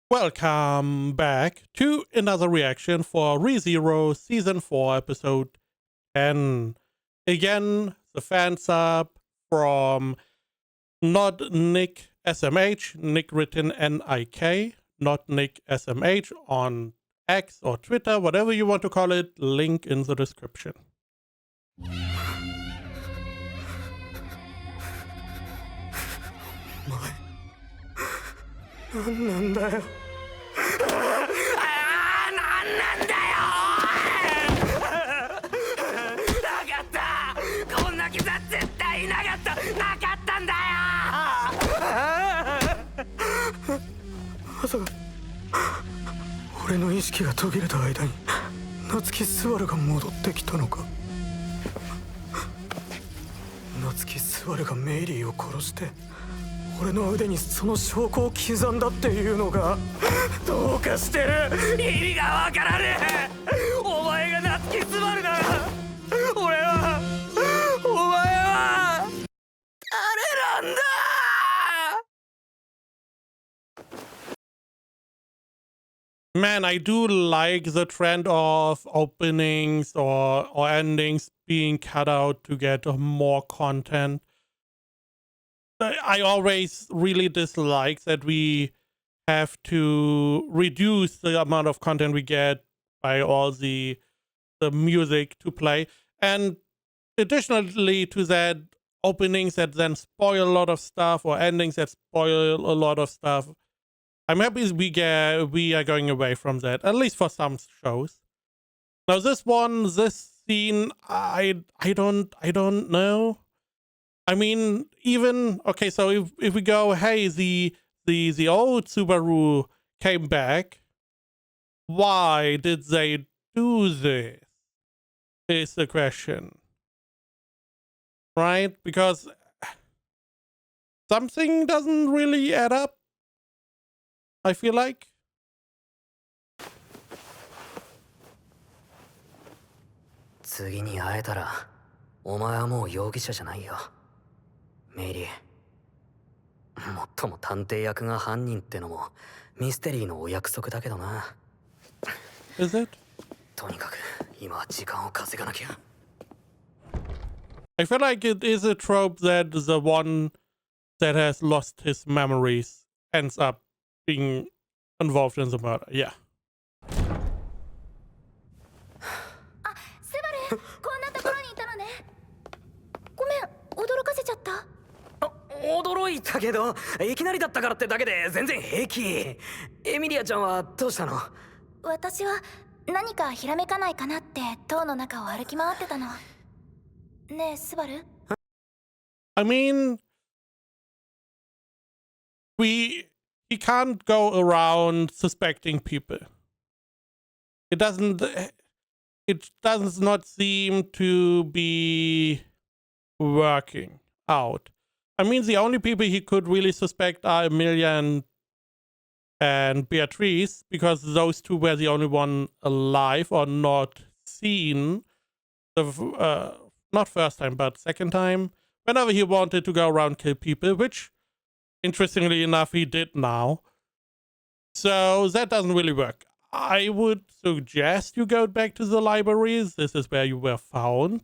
Welcome back to another reaction for ReZero Season 4 Episode 10. Again, the fan sub from not Nick SMH, Nick written N-I-K, not Nick SMH on X or Twitter, whatever you want to call it, link in the description. なんなんだよ。なんなんだよ。なかった。こんなキザ絶対なかった。なかったんだよ。まさか俺の意識が途切れた間に夏木スバルが戻ってきたのか。夏木スバルがメイリーを殺して俺の腕にその証拠を刻んだっていうのがどうかしてる。意味がわからねえ。お前が夏木スバルなら俺はお前は誰なんだ。 Man, I do like the trend of openings or endings being cut out to get more content. I always really dislike that we have to reduce the amount of content we get by all the music to play. And additionally to that, openings that then spoil a lot of stuff or endings that spoil a lot of stuff. I'm happy we are going away from that, at least for some shows. Now this scene, I don't know. I mean, even okay, so if we go, hey, the old Subaru came back. Why did they do this? Is the question. Right? Because something doesn't really add up, I feel like. 次に会えたらお前はもう容疑者じゃないよ。メイリー、もっとも探偵役が犯人ってのもミステリーのお約束だけどな。 Is it? とにかく今は時間を稼がなきゃ。 I feel like it is a trope that the one that has lost his memories ends up being involved in the murder. Yeah. あ、スバル、こんなところにいたのね。ごめん、驚かせちゃった。驚いたけど、いきなりだったからってだけで全然平気。エミリアちゃんはどうしたの？私は何かひらめかないかなって塔の中を歩き回ってたの。ねえ、スバル。I mean, he can't go around suspecting people. It does not seem to be working out. I mean, the only people he could really suspect are Emilia and Beatrice, because those two were the only one alive or not seen the not first time, but second time, whenever he wanted to go around kill people, which, interestingly enough, he did now. So that doesn't really work. I would suggest you go back to the libraries. This is where you were found.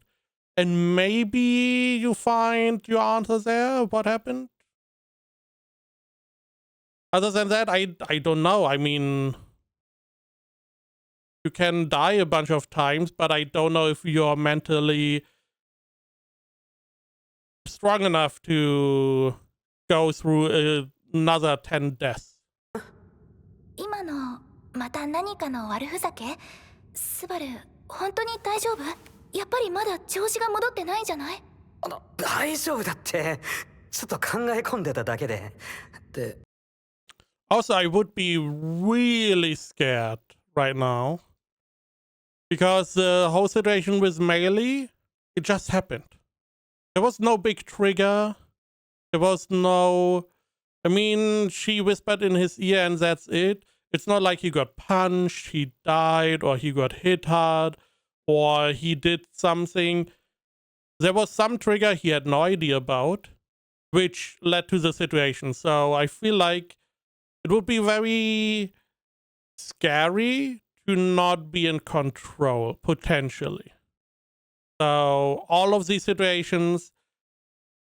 And maybe you find your answer there. What happened? Other than that, I don't know. I mean, you can die a bunch of times, but I don't know if you're mentally strong enough to go through another 10 deaths. 今のまた何かの悪ふざけ？スバル、本当に大丈夫？やっぱりまだ調子が戻ってないんじゃない？大丈夫だって。ちょっと考え込んでただけで。で、 Also, I would be really scared right now. Because the whole situation with Meili, it just happened. There was no big trigger. There was no... I mean, she whispered in his ear and that's it. It's not like he got punched, he died, or he got hit hard, or he did something. There was some trigger he had no idea about, which led to the situation. So I feel like it would be very scary to not be in control, potentially. So all of these situations,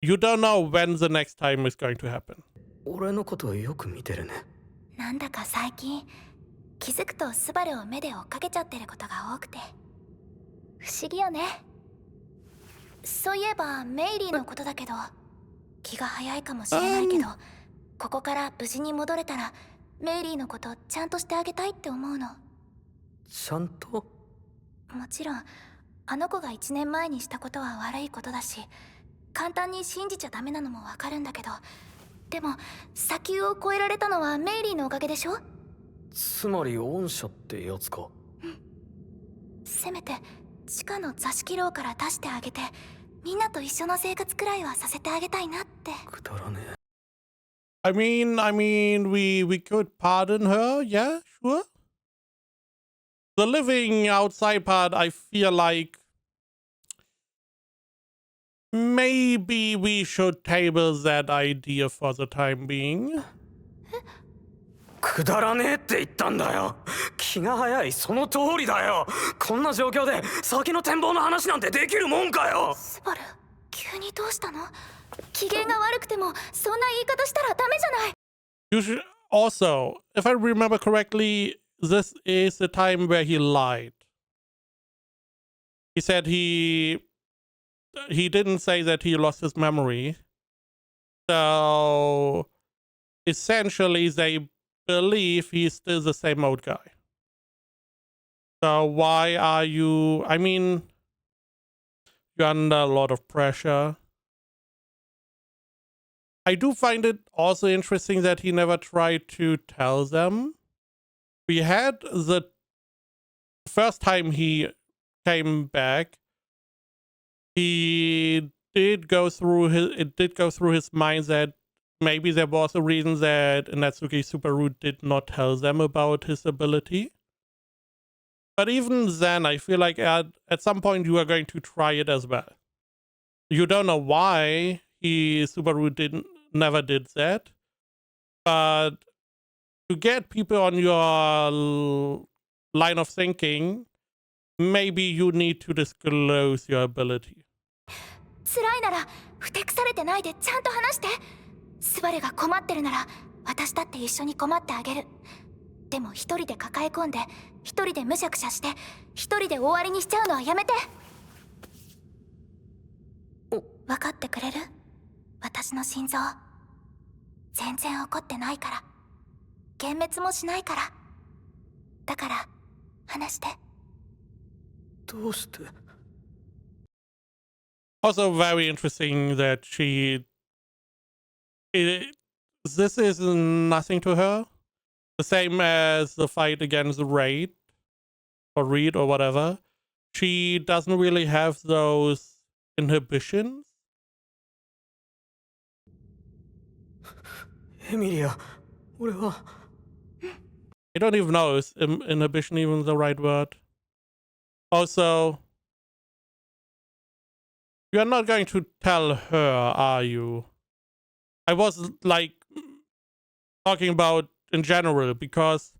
you don't know when the next time is going to happen. 俺のことをよく見てるね。なんだか最近気づくとスバルを目で追っかけちゃってることが多くて不思議よね。そういえばメイリーのことだけど気が早いかもしれないけど、ここから無事に戻れたらメイリーのことちゃんとしてあげたいって思うの。ちゃんと？もちろんあの子が1年前にしたことは悪いことだし簡単に信じちゃダメなのもわかるんだけど、でも砂丘を越えられたのはメイリーのおかげでしょ。つまり恩赦ってやつか。せめて地下の座敷牢から出してあげてみんなと一緒の生活くらいはさせてあげたいなって。くだらねえ。I mean, we could pardon her, yeah, sure. The living outside part, I feel like maybe we should table that idea for the time being. くだらねえって言ったんだよ。気が早い、その通りだよ。こんな状況で先の展望の話なんてできるもんかよ。スバル、急にどうしたの？機嫌が悪くてもそんな言い方したらダメじゃない。You should also, if I remember correctly, this is the time where he lied. He said he didn't say that he lost his memory. So essentially they believe he's still the same old guy. So why are you, I mean, you're under a lot of pressure. I do find it also interesting that he never tried to tell them. We had the first time he came back, it did go through his mind that maybe there was a reason that Natsuki Subaru did not tell them about his ability. But even then, I feel like at some point you are going to try it as well. You don't know why Subaru never did that, but to get people on your line of thinking, maybe you need to disclose your ability. 辛いならふてくされてないでちゃんと話して。スバルが困ってるなら私だって一緒に困ってあげる。でも一人で抱え込んで一人でむしゃくしゃして一人で終わりにしちゃうのはやめて。分かってくれる？私の心臓全然怒ってないから、幻滅もしないから。だから話して。どうして？ Also very interesting that this is nothing to her. The same as the fight against Reed or whatever. She doesn't really have those inhibitions. エミリア、俺は。I don't even know, is inhibition even the right word? Also, you're not going to tell her, are you? I was like talking about in general, because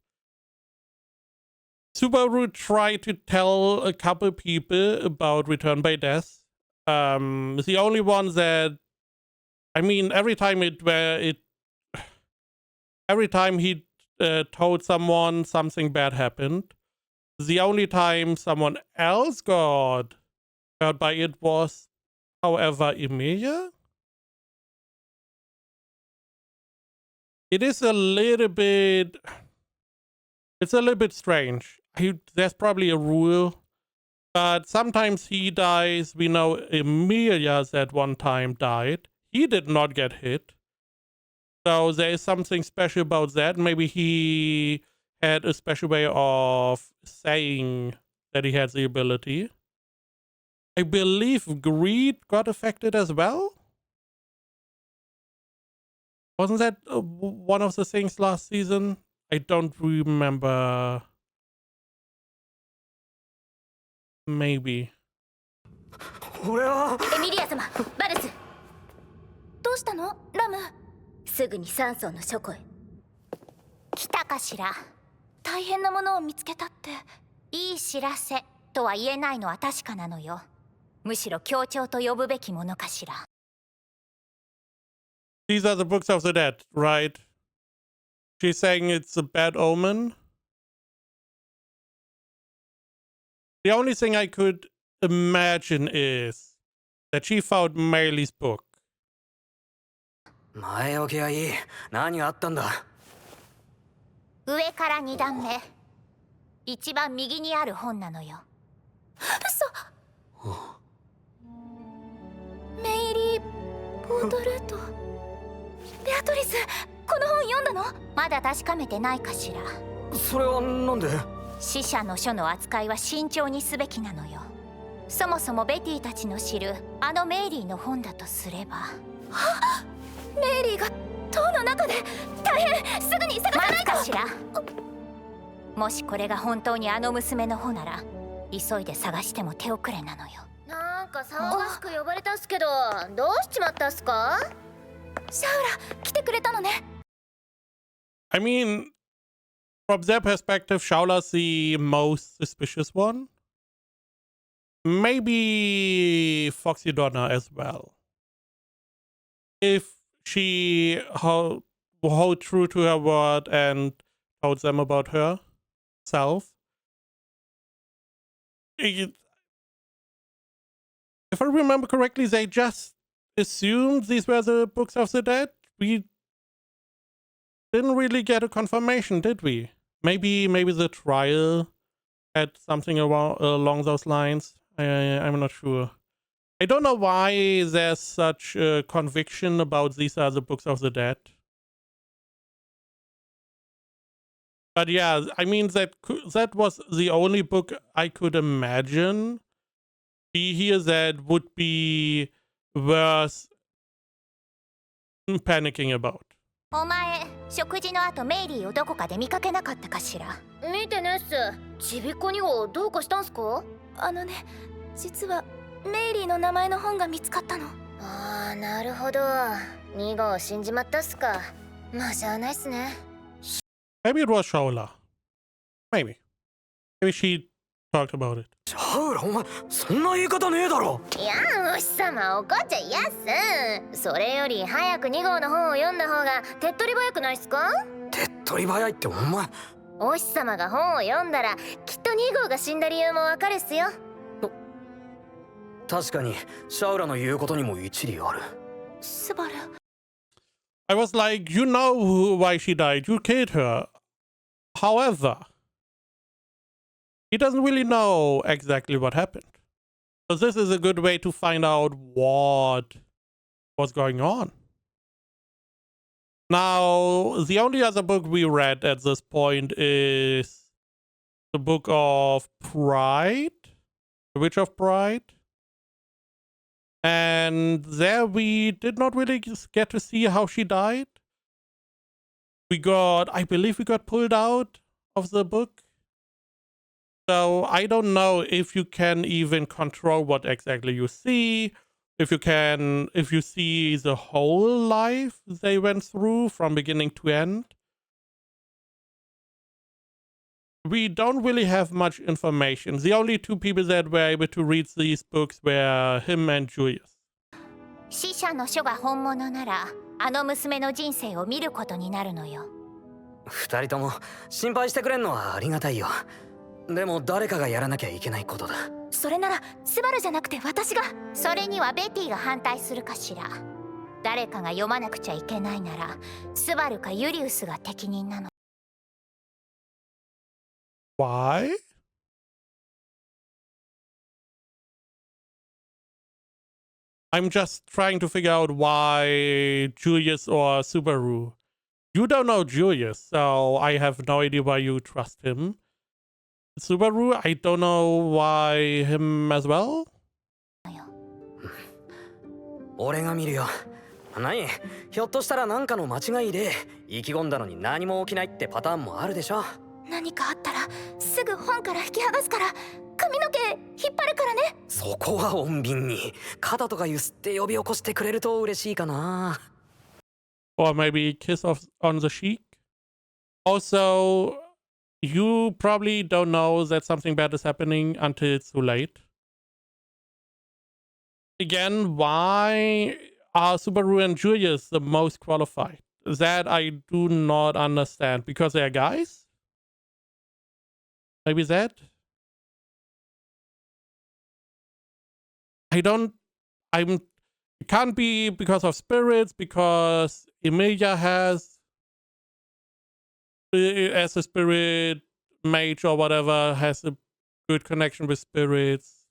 Subaru tried to tell a couple people about Return by Death. The only one that, I mean, every time he told someone, something bad happened. The only time someone else got hurt by it was, however, Emilia. It is a little bit, it's a little bit strange. There's probably a rule, but sometimes he dies. We know Emilia's at one time died. He did not get hit. So there is something special about that. Maybe he had a special way of saying that he has the ability. I believe Greed got affected as well. Wasn't that one of the things last season? I don't remember. Maybe. 俺は。エミリア様、バルス。どうしたの、ラム？すぐにサンソンの書庫へ。来たかしら。大変なものを見つけたって。いい知らせとは言えないのは確かなのよ。むしろ強調と呼ぶべきものかしら。These are the books of the dead, right? She's saying it's a bad omen. The only thing I could imagine is that she found Meili's book. 前置きはいい。何があったんだ。上から2段目。一番右にある本なのよ。嘘。メイリー・ボードルート。ベアトリス、この本読んだの？まだ確かめてないかしら。それはなんで？死者の書の扱いは慎重にすべきなのよ。そもそもベティたちの知るあのメイリーの本だとすれば。はっ！メイリーが塔の中で。大変！すぐに探さないと。かしら。もしこれが本当にあの娘の方なら急いで探しても手遅れなのよ。なんか騒がしく呼ばれたっすけど、どうしちまったっすか？シャウラ来てくれたのね。I mean, from their perspective, Shaola's the most suspicious one. Maybe Foxy Donna as well. If she hold true to her word and told them about herself. If I remember correctly, they just assumed these were the books of the dead. We didn't really get a confirmation, did we? Maybe the trial had something along those lines. I'm not sure. I don't know why there's such a conviction about these are the books of the dead. But yeah, I mean, that was the only book I could imagine be here that would be worth panicking about. お前、食事の後メイリーをどこかで見かけなかったかしら。見てねっす。ちびっこ2号どうかしたんすか？実はメイリーの名前の本が見つかったの。ああ、なるほど。2号死んじまったっすか。まあしゃあないっすね。Maybe it was Shaola. Maybe she talked about it. シャウラ、お前そんな言い方ねえだろ。いやー、お日様怒っちゃ嫌っす。それより早く2号の本を読んだ方が手っ取り早くないっすか？手っ取り早いってお前。お日様が本を読んだらきっと2号が死んだ理由もわかるっすよ。確かにシャウラの言うことにも一理ある。スバル。I was like, you know why she died. You killed her. However, he doesn't really know exactly what happened. So this is a good way to find out what was going on. Now, the only other book we read at this point is the book of Pride, The Witch of Pride. And there we did not really get to see how she died. I believe we got pulled out of the book. So I don't know if you can even control what exactly you see. If you see the whole life they went through from beginning to end. We don't really have much information. The only two people that were able to read these books were him and Julius. 死者の書が本物なら、あの娘の人生を見ることになるのよ。二人とも心配してくれんのはありがたいよ。でも誰かがやらなきゃいけないことだ。それならスバルじゃなくて私が。それにはベティが反対するかしら。誰かが読まなくちゃいけないなら、スバルかユリウスが適任なの。Why? I'm just trying to figure out why Julius or Subaru. You don't know Julius, so I have no idea why you trust him. Subaru, I don't know why him as well. 俺が見るよ。何？ひょっとしたら何かの間違いで意気込んだのに何も起きないってパターンもあるでしょ。何かあったらすぐ本から引き剥がすから、髪の毛引っ張るからね。そこは穏便に肩とかゆすって呼び起こしてくれると嬉しいかな。Or maybe kiss on the cheek. Also, you probably don't know that something bad is happening until it's too late. Again, why are Subaru and Julius the most qualified? That I do not understand. Because they are guys? Maybe that? It can't be because of spirits, because Emilia has, as a spirit mage or whatever, has a good connection with spirits.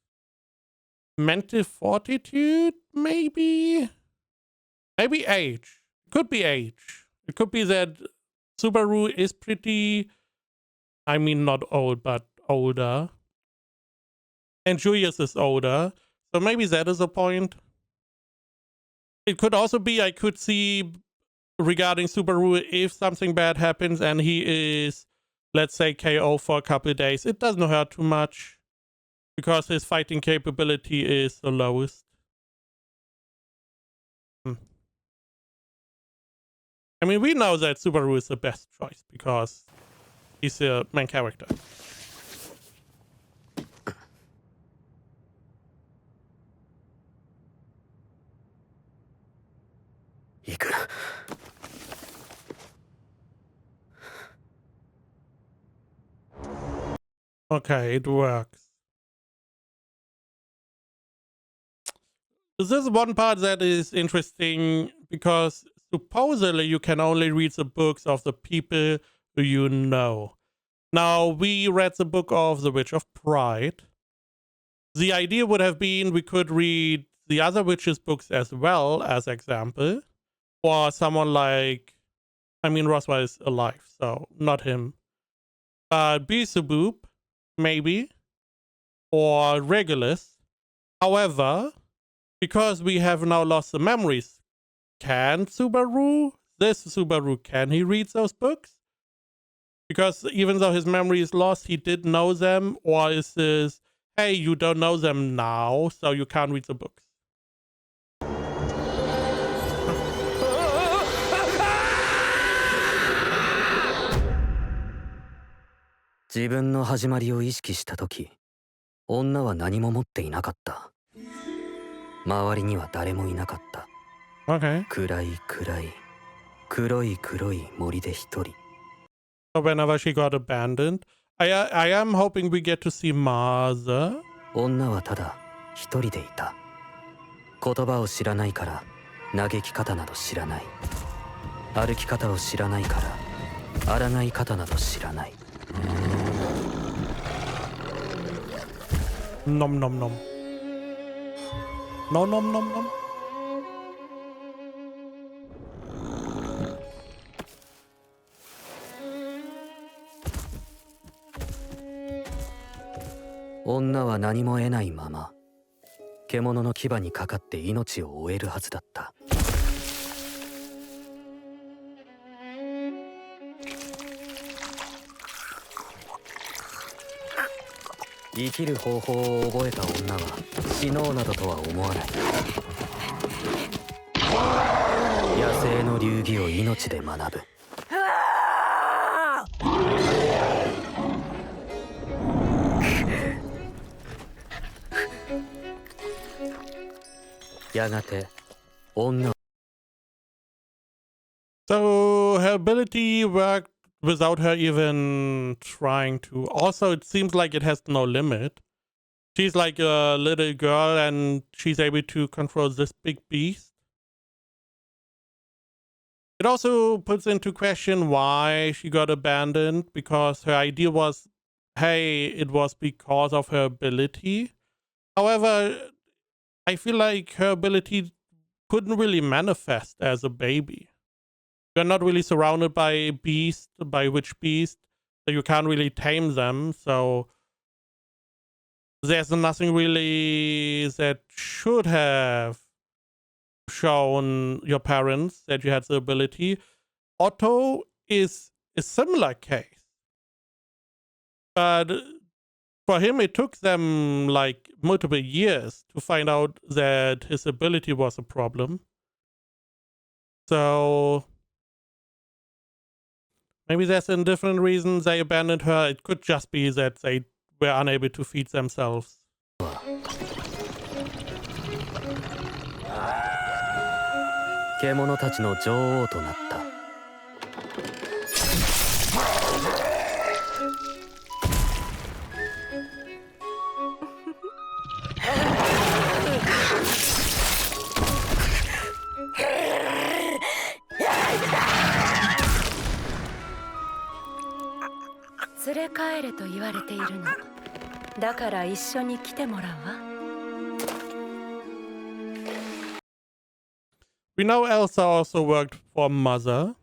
Mental fortitude, maybe? Maybe age. Could be age. It could be that Subaru is pretty, I mean, not old, but older. And Julius is older. So maybe that is a point. It could also be, I could see regarding Subaru, if something bad happens and he is, let's say, KO for a couple of days, it doesn't hurt too much because his fighting capability is the lowest. I mean, we know that Subaru is the best choice because he's the main character. Okay, it works. This is one part that is interesting because supposedly you can only read the books of the people who you know. Now, we read the book of The Witch of Pride. The idea would have been we could read the other witches' books as well, as example. Or someone like, I mean, Roswell is alive, so not him. Beelzebub, maybe. Or Regulus. However, because we have now lost the memories, can Subaru, can he read those books? Because even though his memory is lost, he did know them? Or is this, hey, you don't know them now, so you can't read the books?自分の始まりを意識した時、女は何も持っていなかった。周りには誰もいなかった。Okay. 暗い黒い森で一人。So whenever she got abandoned, I am hoping we get to see Mother. 女はただ一人でいた。言葉を知らないから嘆き方など知らない。歩き方を知らないから抗い方など知らない。Nom nom nom. No nom nom nom. 女は何も得ないまま獣の牙にかかって命を終えるはずだった。生きる方法を覚えた女は死のうなどとは思わない。野生の流儀を命で学ぶ。やがて女。 So her ability worked without her even trying to. Also, it seems like it has no limit. She's like a little girl and she's able to control this big beast. It also puts into question why she got abandoned, because her idea was, hey, it was because of her ability. However, I feel like her ability couldn't really manifest as a baby. You're not really surrounded by beasts, by witch beasts, so you can't really tame them, so there's nothing really that should have shown your parents that you had the ability. Otto is a similar case, but for him it took them like multiple years to find out that his ability was a problem. So Maybe there's a different reason they abandoned her. It could just be that they were unable to feed themselves. 獣たちの女王となった。連れ帰れと言われているの。だから一緒に来てもらうわ。We know Elsa also worked for Mother.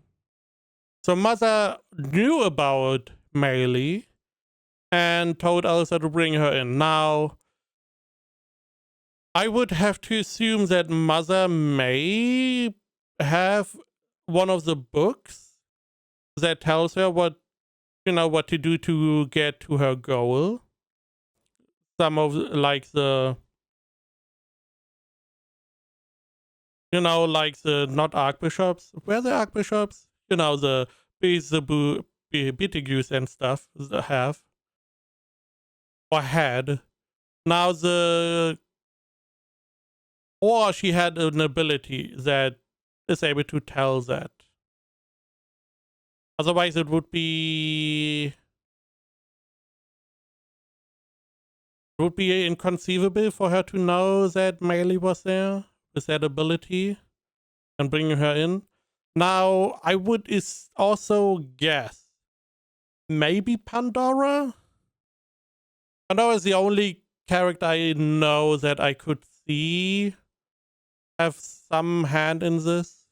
So Mother knew about Meili and told Elsa to bring her in. Now, I would have to assume that Mother may have one of the books that tells her what to do to get to her goal. Some of like the like the not archbishops. Where the archbishops? The Beetlejuice and stuff have or had. Now or she had an ability that is able to tell that. Otherwise, it would be inconceivable for her to know that Meili was there with that ability and bringing her in. Now, I would also guess maybe Pandora. Pandora is the only character I know that I could see have some hand in this.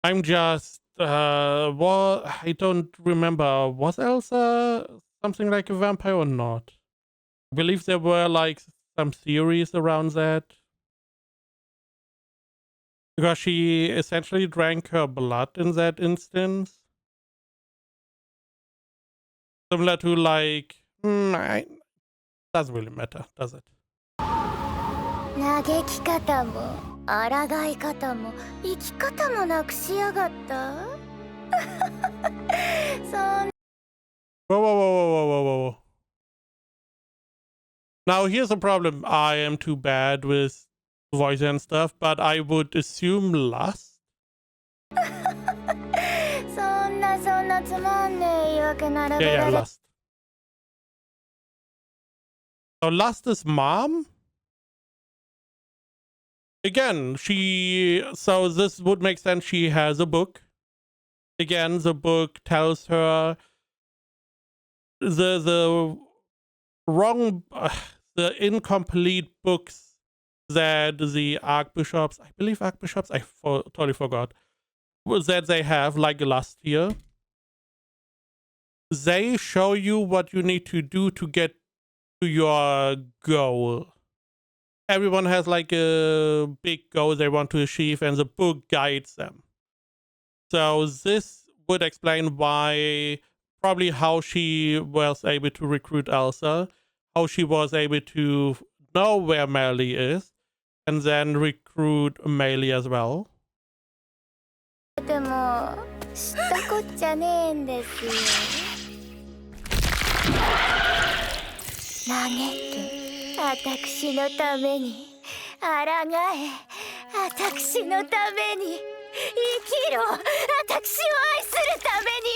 I'm just I don't remember, was Elsa something like a vampire or not? I believe there were like some theories around that. Because she essentially drank her blood in that instance. Similar to like, doesn't really matter, does it? 嘆き方も抗い方も生き方もなくしやがった。そん Whoa. Now here's a problem. I am too bad with voice and stuff, but I would assume lust. そんなつまんねえ言い訳並べら Yeah, れ lust. So lust is mom? Again, so this would make sense. She has a book. Again, the book tells her the wrong, the incomplete books that the archbishops, I believe archbishops, I totally forgot, that they have, like last year. They show you what you need to do to get to your goal. Everyone has like a big goal they want to achieve, and the book guides them. So this would explain why, probably how she was able to recruit Elsa, how she was able to know where Meili is, and then recruit Meili as well. ても知ったこっちゃねえんですよ。嘆け、私のために。抗え、私のために。生きろ、私を愛するために。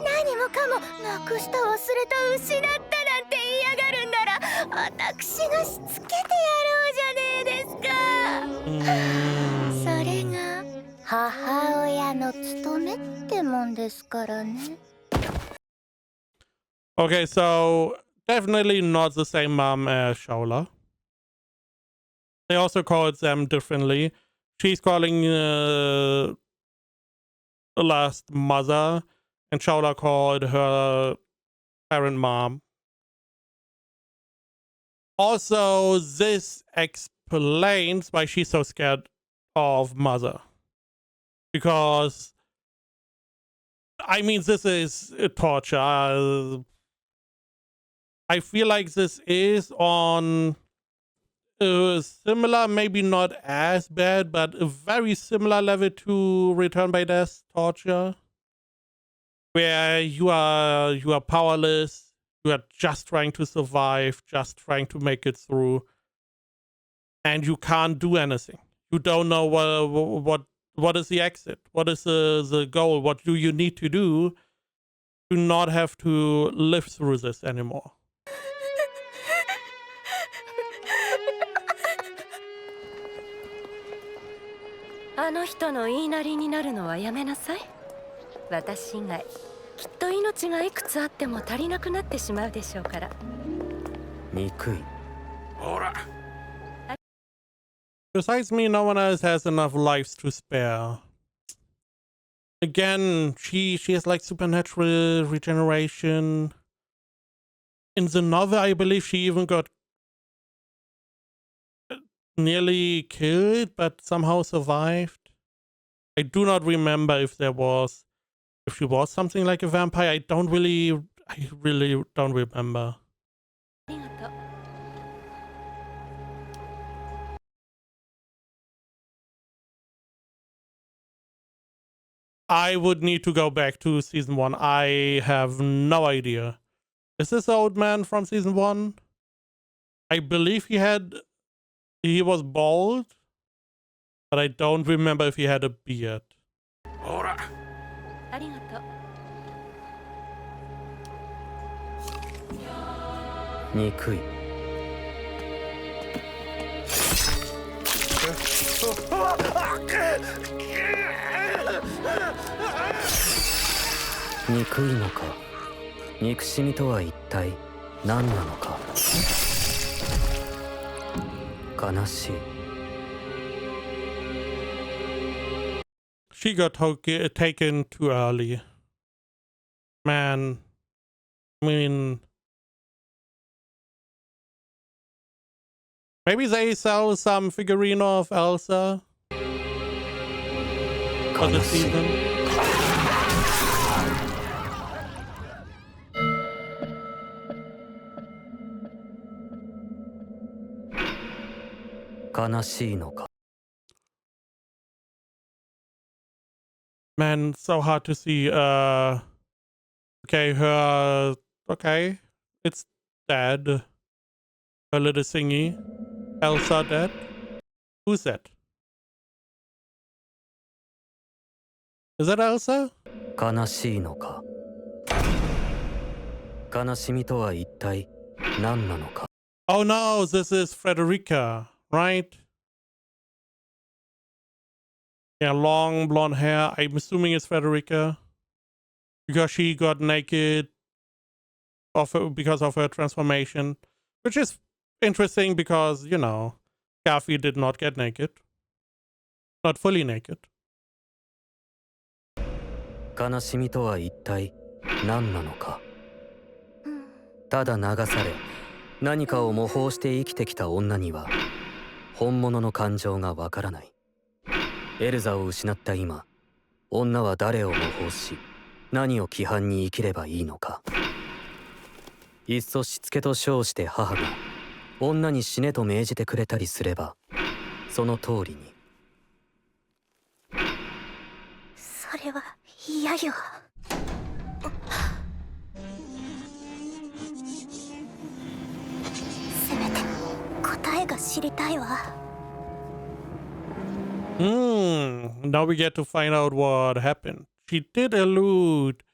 何もかもなくした、忘れた、失ったなんて言いやがるんなら、私がしつけてやろうじゃねえですか。それが母親の務めってもんですからね。Okay, so definitely not the same mom as Shaola. They also called them differently. She's calling the last mother, and Shaola called her parent mom. Also, this explains why she's so scared of Mother. Because, I mean, this is torture. I feel like this is on a similar, maybe not as bad, but a very similar level to Return by Death torture, where you are powerless, you are just trying to survive, just trying to make it through, and you can't do anything. You don't know what is the exit, what is the goal, what do you need to do to not have to live through this anymore.「あの人の言いなりになるのはやめなさい。私以外きっと命がいくつあっても足りなくなってしまうでしょうから。憎い。ほら。Besides me, no one else has enough lives to spare. Again, she has like supernatural regeneration. In the novel, I believe she even got nearly killed, but somehow survived. I do not remember if she was something like a vampire. I really don't remember. ありがとう。I would need to go back to season 1. I have no idea. Is this the old man from season 1? I believe he was bald, but I don't remember if he had a beard. ほら。ありがとう。憎い。憎いのか。憎しみとは一体何なのか。悲しい。She got taken too early. Man, I mean, maybe they sell some figurine of Elsa for the season. 悲しいのか。 Man, so hard to see. Okay, it's dead. Her little thingy. Elsa dead. Who's that? Is that Elsa? 悲しいのか。悲しみとは一体何なのか。 Oh no, this is Frederica, right? Yeah, long blonde hair. I'm assuming it's Frederica. Because she got naked because of her transformation. Which is interesting because, you know, Kathy did not get naked. Not fully naked. 悲しみとは一体何なのか。ただ流され何かを模倣して生きてきた女には本物の感情がわからない。エルザを失った今、女は誰を模倣し何を規範に生きればいいのか。いっそしつけと称して母が女に死ねと命じてくれたりすればその通りに。それは嫌よ。せめて答えが知りたいわ。Now we get to find out what happened. She did allude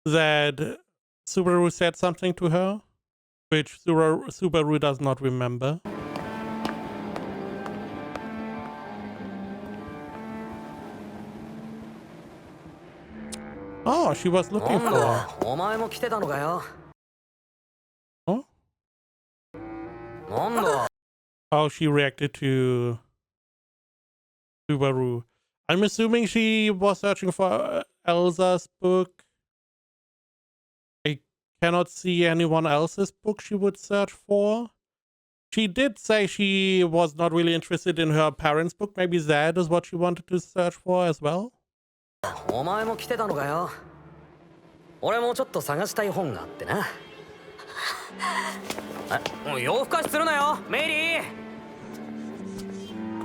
that Subaru said something to her, which Subaru does not remember. Oh, she was looking for. お前も来てたのかよ。 Oh? なんだ。 How she reacted to Subaru. I'm assuming she was searching for Elsa's book. I cannot see anyone else's book she would search for. She did say she was not really interested in her parents' book. Maybe that is what she wanted to search for as well. お前も来てたのかよ。俺もちょっと探したい本があってな。もう夜更かしするなよ、メイリー。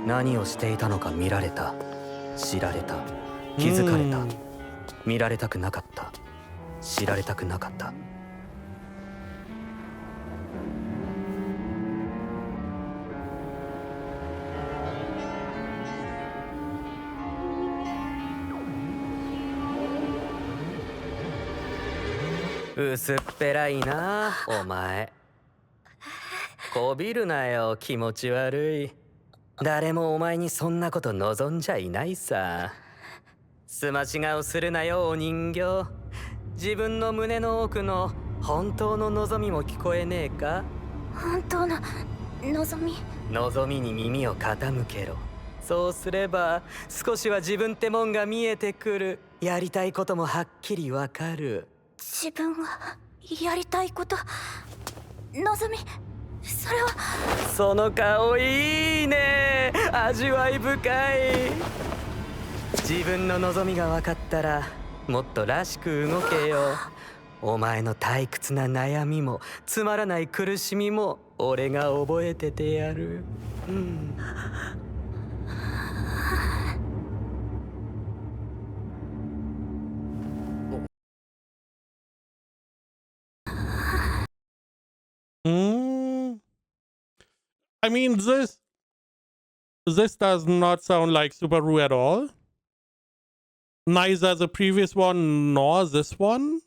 何をしていたのか見られた、知られた、気づかれた、見られたくなかった、知られたくなかった。薄っぺらいな、お前。こびるなよ、気持ち悪い。誰もお前にそんなこと望んじゃいないさ。すまし顔するなよ、お人形。自分の胸の奥の本当の望みも聞こえねえか？本当の望み。望みに耳を傾けろ。そうすれば少しは自分ってもんが見えてくる。やりたいこともはっきりわかる。自分はやりたいこと、望み、それは。その顔いいね、味わい深い。自分の望みが分かったらもっとらしく動けよ。お前の退屈な悩みもつまらない苦しみも俺が覚えててやる。I mean, this does not sound like Subaru at all. Neither the previous one nor this one.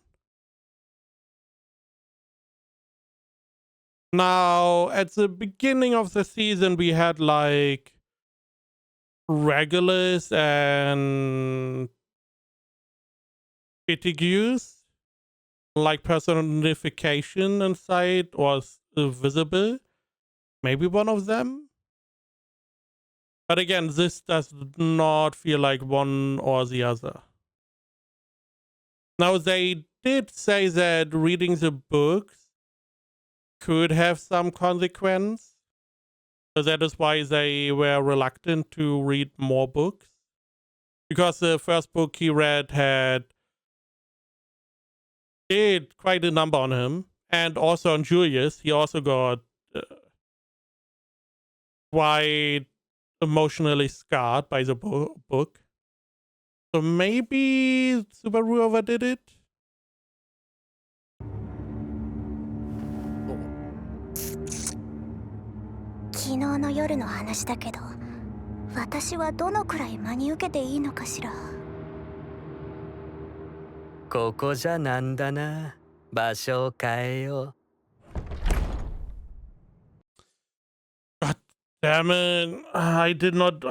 Now, at the beginning of the season, we had like Regulus and Petigues. Like personification inside was visible. Maybe one of them. But again, this does not feel like one or the other. Now, they did say that reading the books could have some consequence. So that is why they were reluctant to read more books. Because the first book he read did quite a number on him. And also on Julius, he also got quite emotionally scarred by the book. So maybe Subaru overdid it? 昨日の夜の話だけど、私はどのくらい真に受けていいのかしら。ここじゃなんだな。場所を変えよう。Damn it. I did not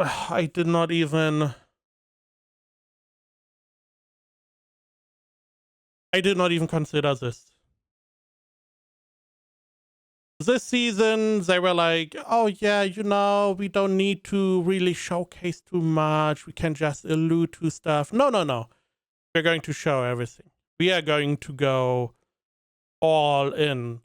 even consider this. This season, they were like, oh yeah, we don't need to really showcase too much. We can just allude to stuff. No. We're going to show everything. We are going to go all in.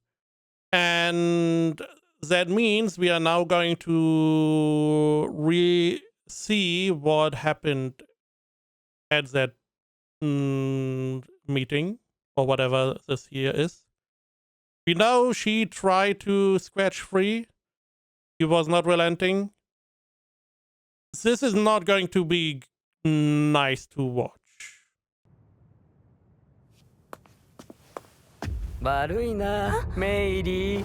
And that means we are now going to see what happened at that meeting or whatever this here is. We know she tried to scratch free. He was not relenting. This is not going to be nice to watch. 悪いな、メイリー。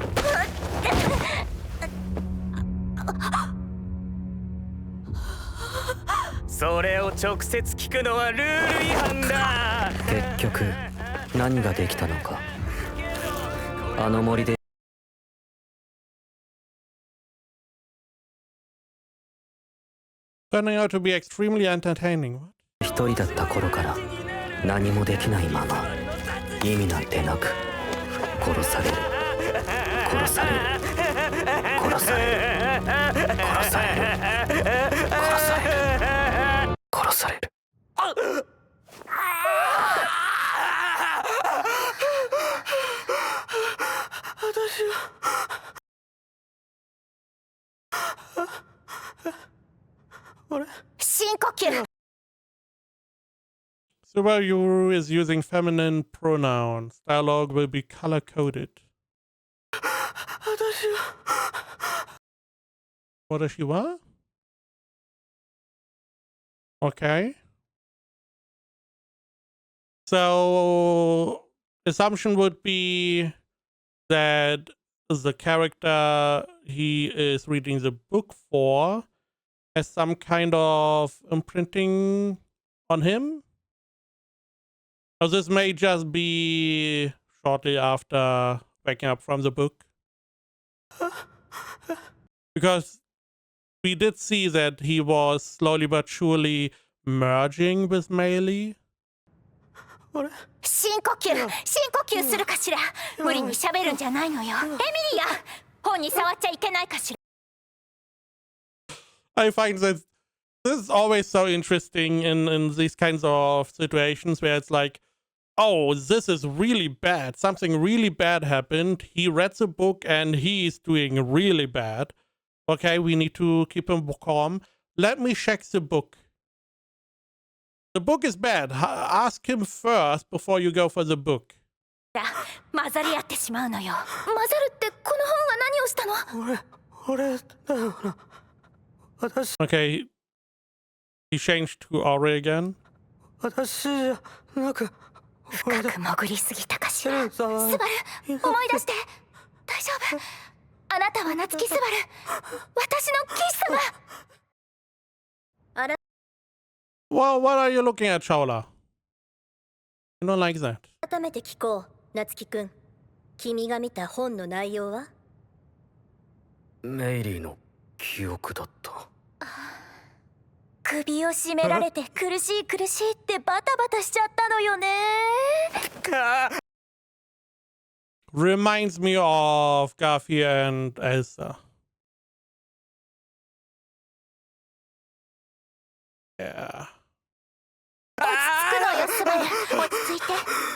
それを直接聞くのはルール違反だ。結局何ができたのか。あの森で Turning out to be extremely entertaining. 一人だった頃から何もできないまま意味なんてなく殺される殺される殺される殺される殺される殺される。私は深呼吸。 Subaru is using feminine pronouns. Dialogue will be color coded. 私は What does she want? Okay. So, assumption would be that the character he is reading the book for has some kind of imprinting on him. Or this may just be shortly after waking up from the book. Because we did see that he was slowly but surely merging with Meili. 深呼吸、深呼吸するかしら。無理に喋るんじゃないのよ。エミリア、本に触っちゃいけないかしら。 I find that this is always so interesting in these kinds of situations where it's like, oh, this is really bad. Something really bad happened. He read the book and he's doing really bad. Okay, we need to keep him calm. Let me check the book. The book is bad. Ask him first before you go for the book. 混ざり合ってしまうのよ。混ざるってこの本は何をしたの？俺だよな。私 Okay, he changed to Ori again. 私じゃなく俺だ。深く潜りすぎたかしら。スバル、思い出して。大丈夫。あなたは夏木スバル。私の騎士様。 Well, what are you looking at, Shaola? I don't like that. 改めて聞こう、夏樹くん。君が見た本の内容は？メイリーの記憶だった。首を絞められて苦しい苦しいってバタバタしちゃったのよね。 Reminds me of Garfield and Elsa. Yeah. 落ち着くのよスバル。落ち着いて。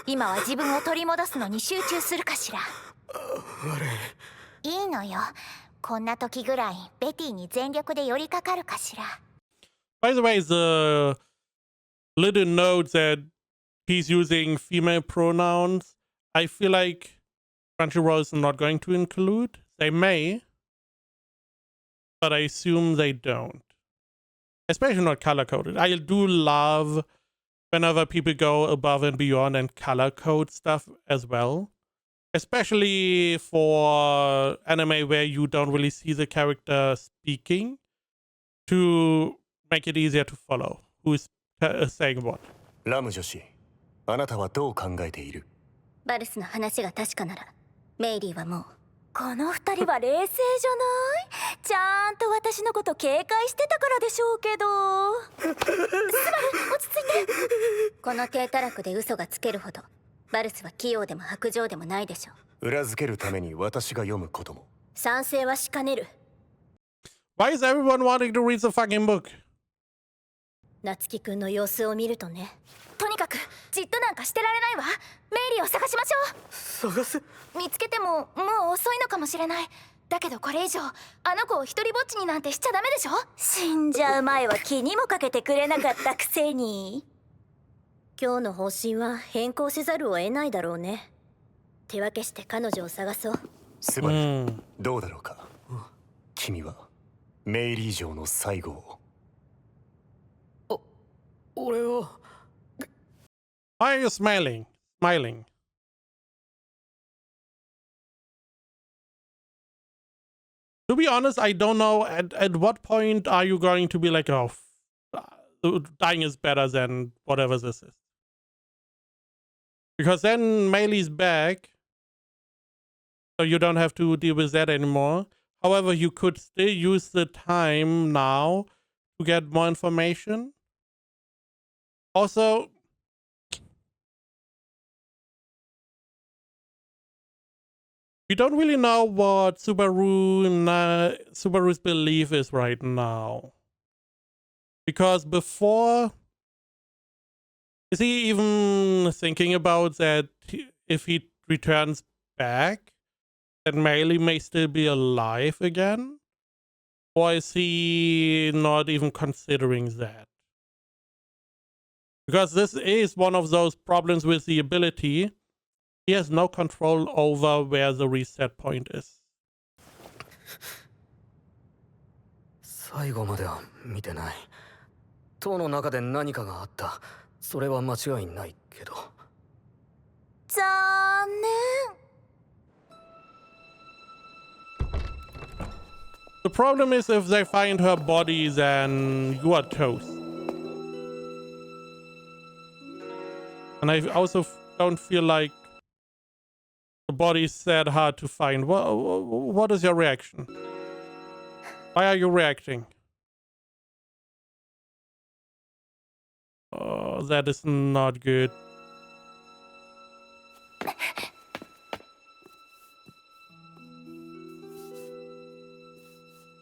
今は自分を取り戻すのに集中するかしら。いいのよ。こんな時ぐらいベティに全力で寄りかかるかしら。 By the way, the little note that he's using female pronouns, I feel like Crunchyroll is not going to include. They may, but I assume they don't. Especially not color coded. I do love whenever people go above and beyond and color code stuff as well. Especially for anime where you don't really see the character speaking, to make it easier to follow who's saying what. ラム女子、あなたはどう考えている？バルスの話が確かなら、メイリーはもう。この二人は冷静じゃない？ちゃんと私のこと警戒してたからでしょうけど。スバル、落ち着いて。この低たらくで嘘がつけるほど、バルスは器用でも薄情でもないでしょう。裏付けるために私が読むことも。賛成はしかねる。 Why is everyone wanting to read the fucking book? 夏樹くんの様子を見るとね。とにかくじっとなんかしてられないわ。メイリーを探しましょう。探す。見つけてももう遅いのかもしれない。だけどこれ以上あの子を一人ぼっちになんてしちゃダメでしょ。死んじゃう前は気にもかけてくれなかったくせに。今日の方針は変更せざるを得ないだろうね。手分けして彼女を探そう。スバル、どうだろうか。君はメイリー城の最後を。俺は。Why are you smiling? Smiling. To be honest, I don't know at what point are you going to be like, oh, dying is better than whatever this is. Because then Meili's back, so you don't have to deal with that anymore. However, you could still use the time now to get more information. Also, we don't really know what Subaru's belief is right now. Because before, is he even thinking about that if he returns back, that Meili may still be alive again? Or is he not even considering that? Because this is one of those problems with the ability. He has no control over where the reset point is. 最後までは見てない。塔の中で何かがあった。それは間違いないけど。残念。 The problem is if they find her body, then you are toast. And I also don't feel like the body is that hard to find. What is your reaction? Why are you reacting? Oh, that is not good.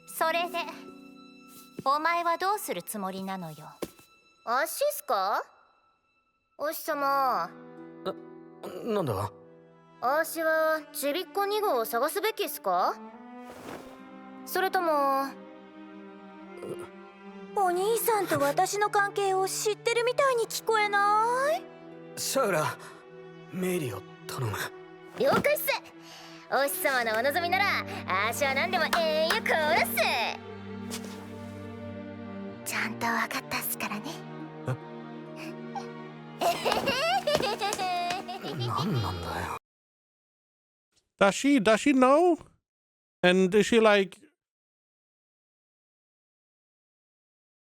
それでお前はどうするつもりなのよ。アシスか？おしさま。なんだ？あーしはちびっこ2号を探すべきっすか？それともお兄さんと私の関係を知ってるみたいに聞こえない？シャウラ、メイリーを頼む。了解っす。おしさまのお望みならあーしは何でも殺す。ちゃんと分かったっすからね。何なんだよ。Does she know? And is she like,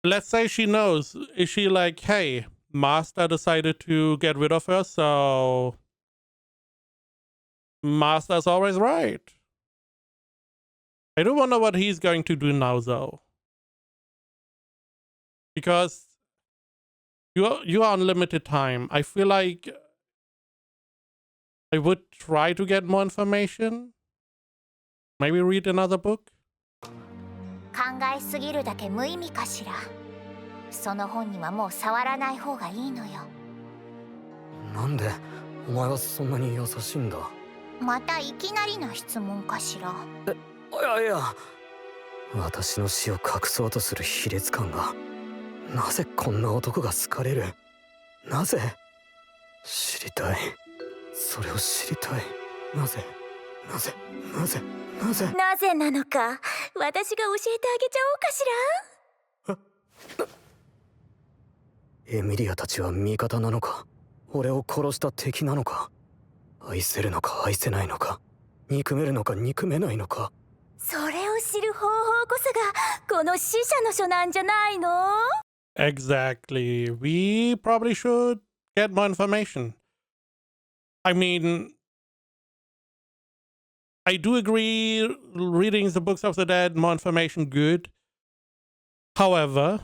let's say she knows, is she like, hey, Master decided to get rid of her, so Master's always right. I do wonder what he's going to do now, though. Because you are on limited time. I feel like I would try to get more information. Maybe read another book. 考えすぎるだけ無意味かしら。その本にはもう触らない方がいいのよ。なんでお前はそんなに優しいんだ？またいきなりな質問かしら。いや私の死を隠そうとする卑劣感が。なぜこんな男が好かれる？なぜ？知りたい。それを知りたい。なぜなのか、私が教えてあげちゃおうかしら。エミリアたちは味方なのか？俺を殺した敵なのか？愛せるのか愛せないのか？憎めるのか憎めないのか？それを知る方法こそがこの死者の書なんじゃないの？ Exactly. We probably should get more information. I mean, I do agree reading the books of the dead, more information, good. However,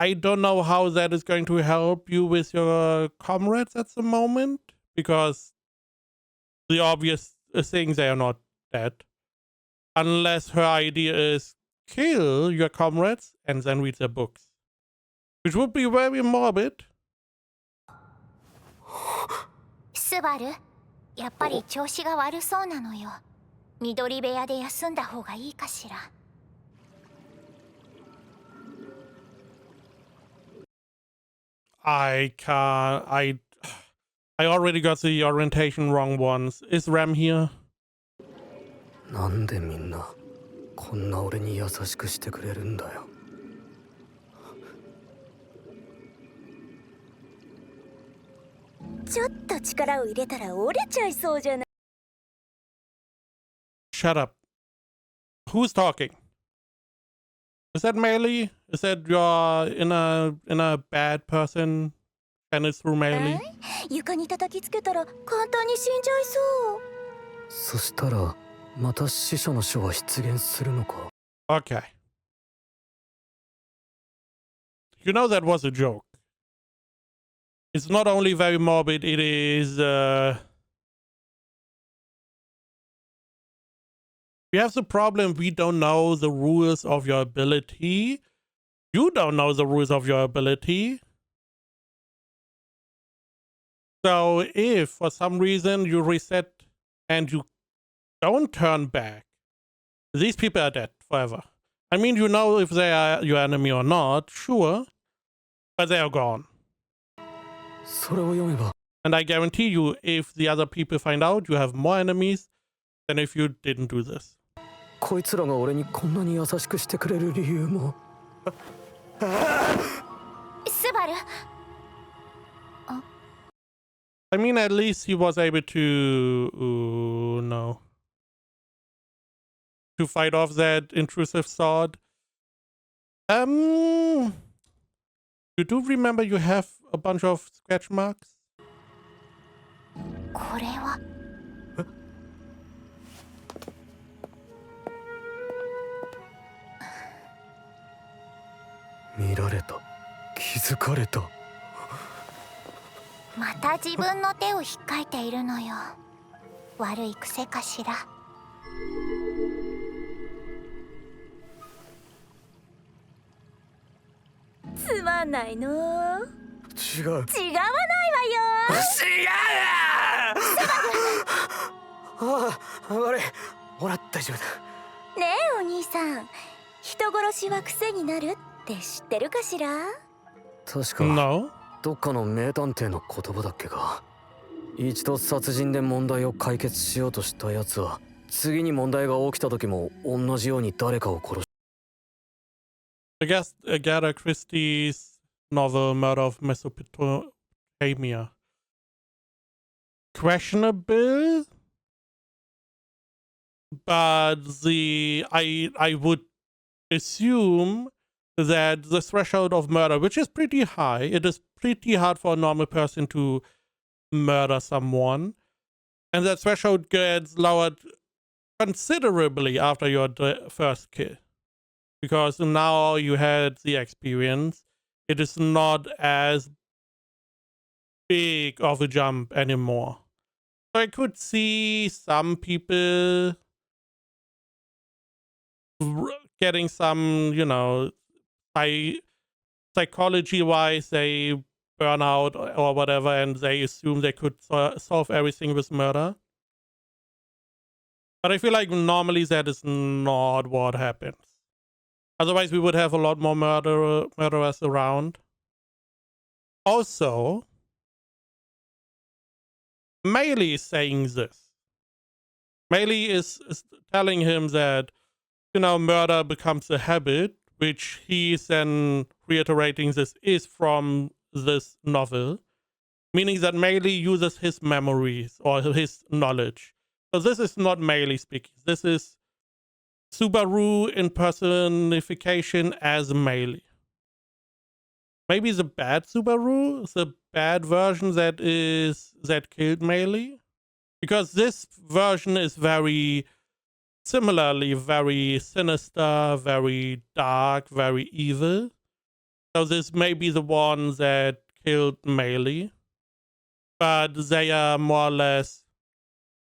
I don't know how that is going to help you with your comrades at the moment, because the obvious thing, they are not dead. Unless her idea is kill your comrades and then read their books. Which would be very morbid. スバル、やっぱり調子が悪そうなのよ。緑部屋で休んだ方がいいかしら。I can't. I already got the orientation wrong once. Is Ram here? なんでみんなこんな俺に優しくしてくれるんだよ。ちょっと力を入れたら折れちゃいそうじゃない。Shut up. Who's talking? Is that Melee? Is that your inner bad person channeled through Melee? 床に叩きつけたら簡単に死んじゃいそう。そしたらまた死者の書は出現するのか？ Okay. You know that was a joke. It's not only very morbid, it is we have the problem, we don't know the rules of your ability. You don't know the rules of your ability. So if for some reason you reset and you don't turn back, These people are dead forever. I mean, you know if they are your enemy or not, sure, but they are gone. それを読めば And I guarantee you, if the other people find out, you have more enemies than if you didn't do this. こいつらが俺にこんなに優しくしてくれる理由もスバル I mean, at least he was able to, to fight off that intrusive sword. You do remember you have a bunch of scratch marks? これは見られた気づかれたまた自分の手を引っかいているのよ。悪い癖かしら。つまんないの。違う違わないわよ。ああ悪いほら大丈夫だねえお兄さん、人殺しは癖になるって知ってるかしら？確か No. どっかの名探偵の言葉だっけか一度殺人で問題を解決しようとしたやつは次に問題が起きた時も同じように誰かを殺し I guess Agatha Christie's novel Murder of Mesopotamia. Questionable, but I would assume that the threshold of murder, which is pretty high, it is pretty hard for a normal person to murder someone, and that threshold gets lowered considerably after your first kill. Because now you had the experience, it is not as big of a jump anymore. So I could see some people getting some, psychology-wise, they burn out or whatever, and they assume they could solve everything with murder. But I feel like normally that is not what happens. Otherwise, we would have a lot more murderers around. Also, Meili is saying this. Meili is telling him that, murder becomes a habit, which he's then reiterating this is from this novel, meaning that Meili uses his memories or his knowledge. So this is not Meili speaking. This is Subaru in personification as Meili. Maybe the bad Subaru, the bad version that killed Meili, because this version is similarly very sinister, very dark, very evil. So this may be the one that killed Meili, but they are more or less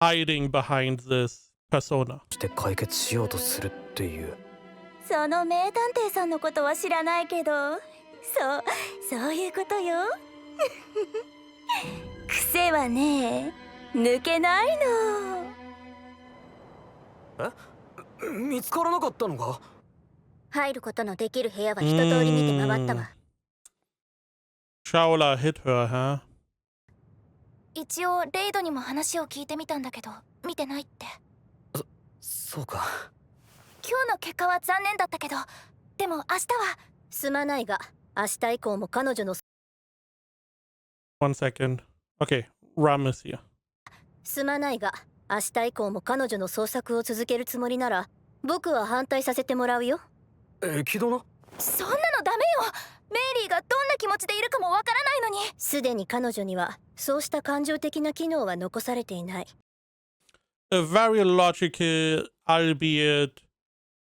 hiding behind this persona. して解決しようとするっていうその名探偵さんのことは知らないけど、そういうことよ。癖はね、抜けないの。見つからなかったのか入ることのできる部屋は一通り見て回ったわ。Shaola hit her, huh? 一応レイドにも話を聞いてみたんだけど見てないって。そうか今日の結果は残念だったけど、でも明日はすまないが明日以降も彼女の 1 second. Okay, Ram is here. すまないが明日以降も彼女の捜索を続けるつもりなら僕は反対させてもらうよ。気だなそんなのダメよ。メイリーがどんな気持ちでいるかもわからないのに。すでに彼女にはそうした感情的な機能は残されていない。A very logical, albeit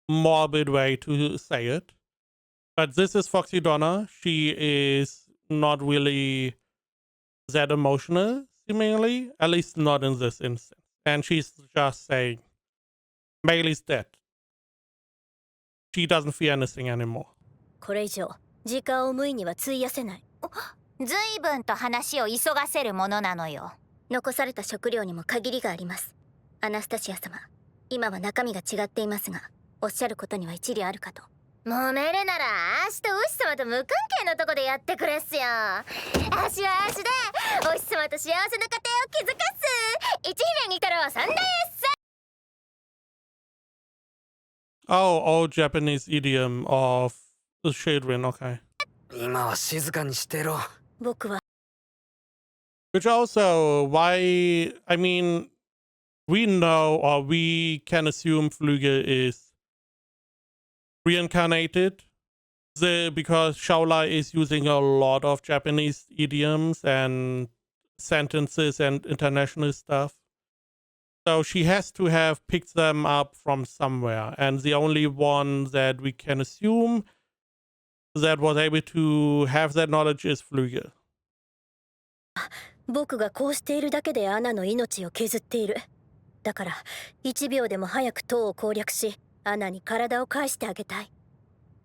morbid way to say it. But this is Foxy Donna. She is not really that emotional, seemingly. At least not in this instance. And she's just saying, Meili's dead. She doesn't feel anything anymore. これ以上時間を無意には費やせない。ずいぶんと話を急がせるものなのよ。残された食料にも限りがあります。アナスタシア様、今は中身が違っていますが、おっしゃることには一理あるかと。揉めるなら明日お師様と無関係のとこでやってくれっすよ。足は足でお師様と幸せな家庭を築かす一姫二太郎三大エッセ。 Oh, old Japanese idiom of the children, okay. 今は静かにしてろ。僕は Which also, why, I mean, we know or we can assume Flügel is reincarnated because Shaola is using a lot of Japanese idioms and sentences and international stuff. So she has to have picked them up from somewhere. And the only one that we can assume that was able to have that knowledge is Flügel. 僕がこうしているだけでアナの命を削っている。だから1秒でも早く塔を攻略し、アナに体を返してあげたい。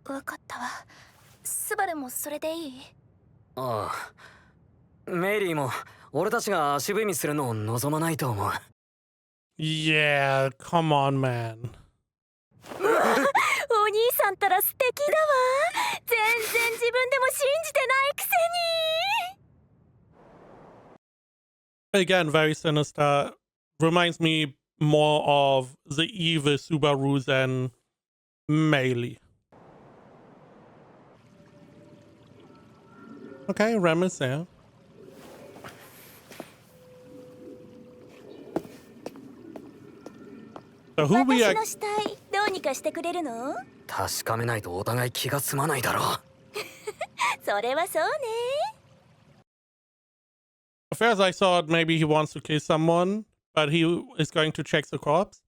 わかったわ。スバルもそれでいい？ああ。メイリーも俺たちが足踏みするのを望まないと思う。Yeah, come on, man. お兄さんったら素敵だわ。全然自分でも信じてないくせに。 Again, very sinister. Reminds me more of the evil Subaru than Meili. Okay, Rem is there. So who we 私 are... の死体どうにかしてくれるの？確かめないとお互い気が済まないだろう。それはそうね。 At first I thought maybe he wants to kill someone, but he is going to check the corpse.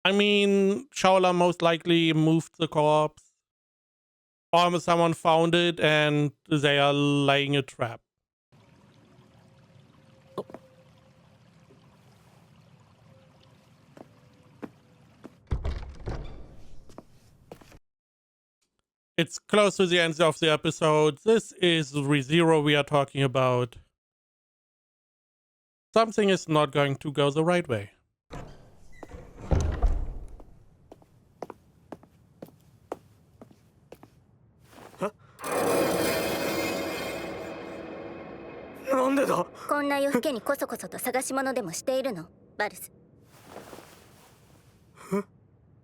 I mean, Shaola most likely moved the corpse. Or someone found it and they are laying a trap. It's close to the end of the episode. This is ReZero we are talking about. Something is not going to go the right way. Huh? なんでだ？こんな夜更けにこそこそと探し物でもしているの、バルス？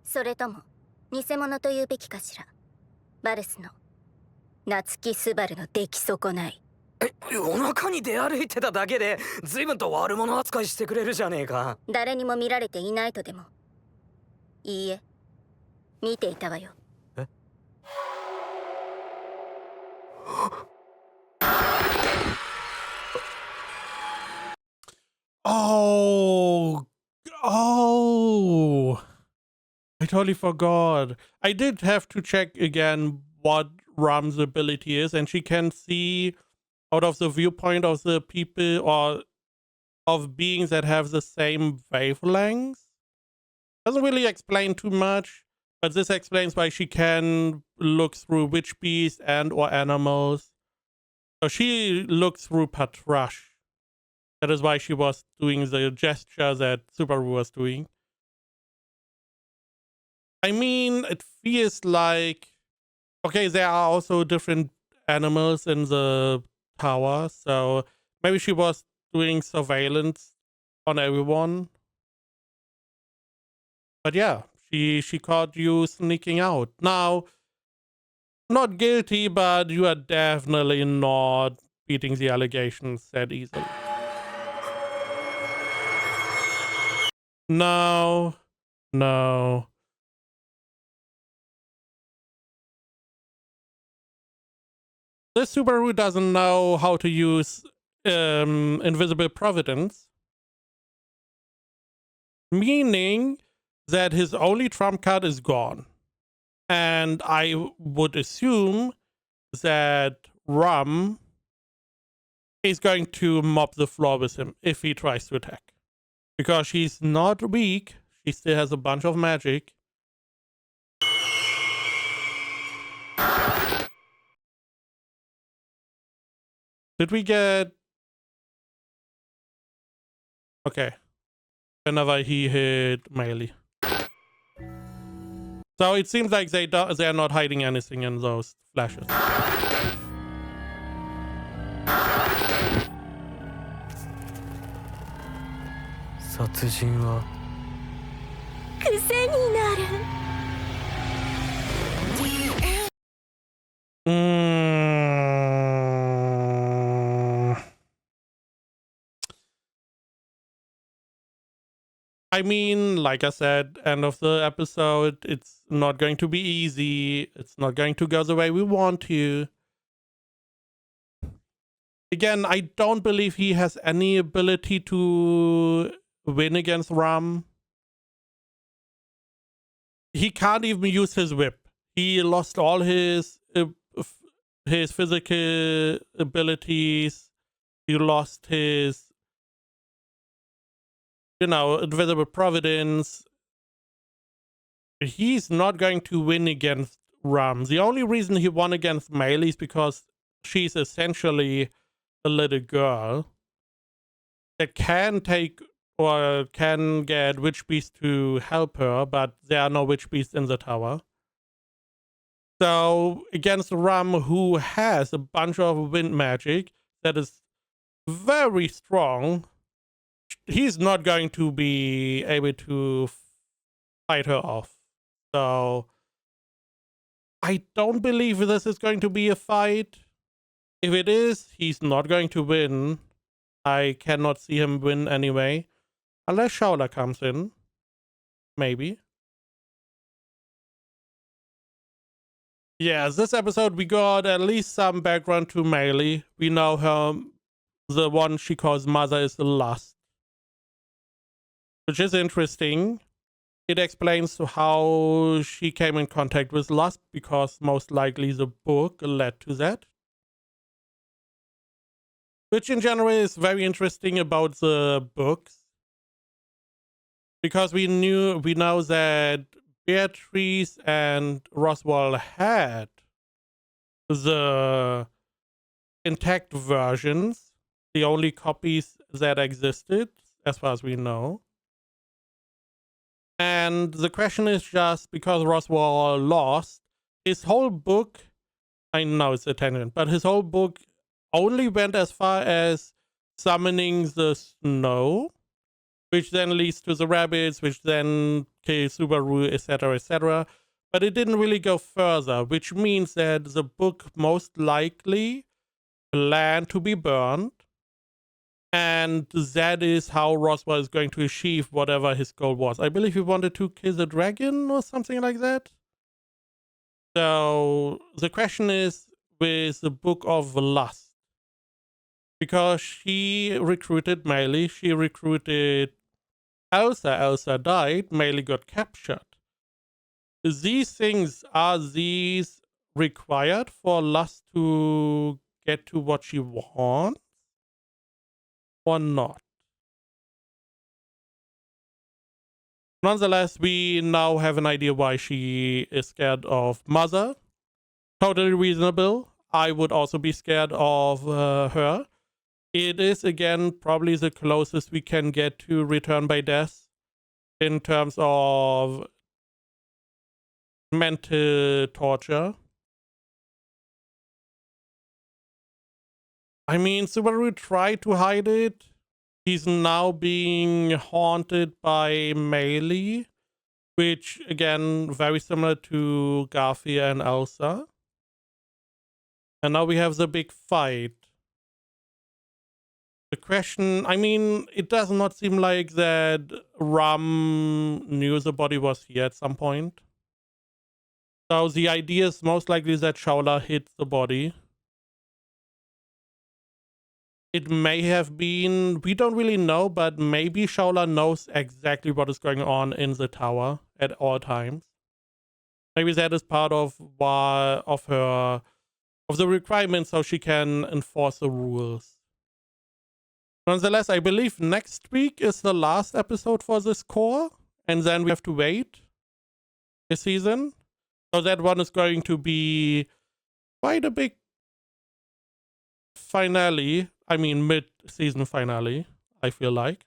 それとも偽物と言うべきかしら？バルスの夏木スバルの出来損ない。夜中に出歩いてただけで随分と悪者扱いしてくれるじゃねえか。誰にも見られていないとでも？いいえ、見ていたわよ。えOh, oh, I totally forgot. I did have to check again what Ram's ability is, and she can see out of the viewpoint of the people or of beings that have the same wavelength. Doesn't really explain too much, but this explains why she can look through witch beasts and or animals. So she looked through Patrash. That is why she was doing the gesture that Subaru was doing. I mean, it feels like... Okay, there are also different animals in the tower, so maybe she was doing surveillance on everyone. But yeah, she caught you sneaking out. Now, not guilty, but you are definitely not beating the allegations that easily. No, no. This Subaru doesn't know how to use Invisible Providence. Meaning that his only trump card is gone. And I would assume that Rum is going to mop the floor with him if he tries to attack. Because she's not weak, she still has a bunch of magic. Did we get... Okay. Whenever he hit melee. So it seems like they're not hiding anything in those flashes. 殺人は癖になる。I mean, like I said, end of the episode, it's not going to be easy. It's not going to go the way we want to. Again, I don't believe he has any ability to win against Ram. He can't even use his whip. He lost all his physical abilities. He lost his, invisible providence. He's not going to win against Ram. The only reason he won against Melee is because she's essentially a little girl that can take or can get witch beasts to help her, but there are no witch beasts in the tower. So against Ram, who has a bunch of wind magic that is very strong, he's not going to be able to fight her off. So I don't believe this is going to be a fight. If it is, he's not going to win. I cannot see him win anyway. Unless Shaola comes in. Maybe. Yeah, this episode we got at least some background to Melee. We know her, the one she calls mother is the Lust. Which is interesting. It explains how she came in contact with Lust, because most likely the book led to that. Which in general is very interesting about the books. Because we know that Beatrice and Roswell had the intact versions, the only copies that existed, as far as we know. And the question is just, because Roswell lost, his whole book, I know it's a tangent, but his whole book only went as far as summoning the snow, which then leads to the rabbits, which then kill Subaru, etc., etc. But it didn't really go further, which means that the book most likely planned to be burned. And that is how Roswell is going to achieve whatever his goal was. I believe he wanted to kill the dragon or something like that. So the question is with the Book of Lust. Because she recruited Melee, she recruited Elsa. Elsa died, Melee got captured. These things, are these required for Lust to get to what she wants? Or not? Nonetheless, we now have an idea why she is scared of Mother. Totally reasonable. I would also be scared of her. It is, again, probably the closest we can get to Return by Death in terms of mental torture. I mean, Subaru tried to hide it. He's now being haunted by Melee, which, again, very similar to Garfia and Elsa. And now we have the big fight. The question, I mean, it does not seem like that Ram knew the body was here at some point. So the idea is most likely that Shaola hit the body. It may have been, we don't really know, but maybe Shaola knows exactly what is going on in the tower at all times. Maybe that is part of the requirement so she can enforce the rules. Nonetheless, I believe next week is the last episode for this core, and then we have to wait a season. So that one is going to be quite a big finale. I mean, mid-season finale, I feel like.